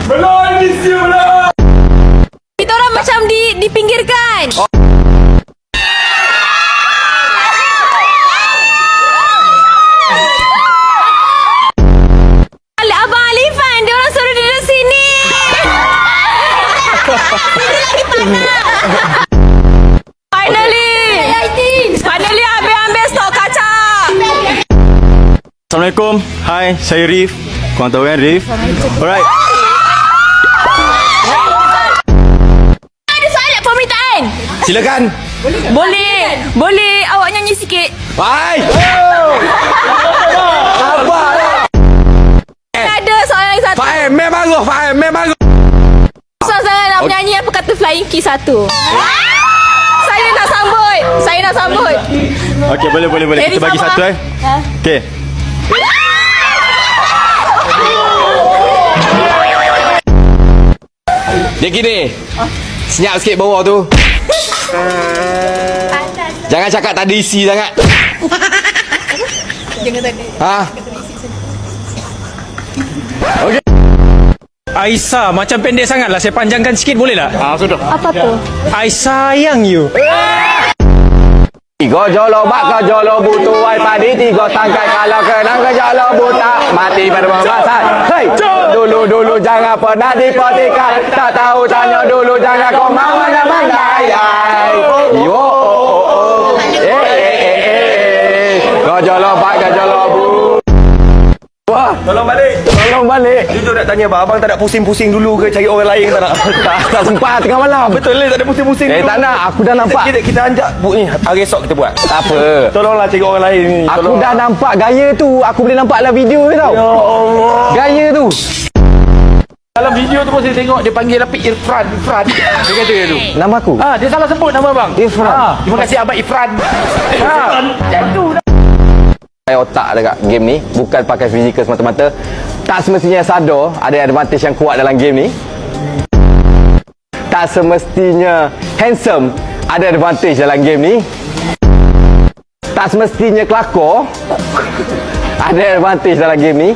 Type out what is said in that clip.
Belum ni siap lah. Kita orang macam dipinggirkan. Abang Alifan, dia orang suruh duduk sini. Finally ambil stok kacang. Assalamualaikum. Hai, saya Rif. Korang tahu kan Rif? Alright. Ada soalan permintaan. Silakan. Boleh awak nyanyi sikit? Hai. Sabar lah. Ada soalan yang satu. Faham, memang. Susah sangat nak menyanyi apa kata flying kiss satu. Saya nak sambut. Okey, boleh. Kita bagi satu Okey. Dia gini. Senyap sikit bawah tu. Jangan cakap tak ada isi sangat. Jangan tadi. Ha? Okey. Aisyah, macam pendek sangat lah. Saya panjangkan sikit boleh tak? Sudah. Apa tu? I sayang you. Tiga jolo bak ke jolo butu wai padi tiga tangkai kalau kenang ke jolo buta mati bermemasan. Hei, dulu jangan pernah dipertikan. Tak tahu tanya dulu jangan kau mau mana mandai. Yo, ke jolo bak ke jolo bu. Wah, Tolong balik. Jujur nak tanya abang tak nak pusing-pusing dulu ke cari orang lain tak nak? Tak sempat tengah malam. Betul tak ada pusing-pusing dulu. Tak nak, aku dah nampak. Kita anjak bu ni, hari esok kita buat. Tak apa. Tolonglah cari orang lain ni. Aku dah nampak gaya tu. Aku boleh nampak dalam video ni tau. Ya Allah. Gaya tu. Dalam video tu pun saya tengok dia panggil apa Irfan. Dia kata tu. Nama aku? Dia salah sebut nama bang. Irfan. Terima kasih abang Irfan. Macam tu dah. Pakai otak dekat game ni, bukan pakai fizikal semata-mata. Tak semestinya sadar ada advantage yang kuat dalam game ni. Tak semestinya handsome ada advantage dalam game ni. Tak semestinya kelakar ada advantage dalam game ni.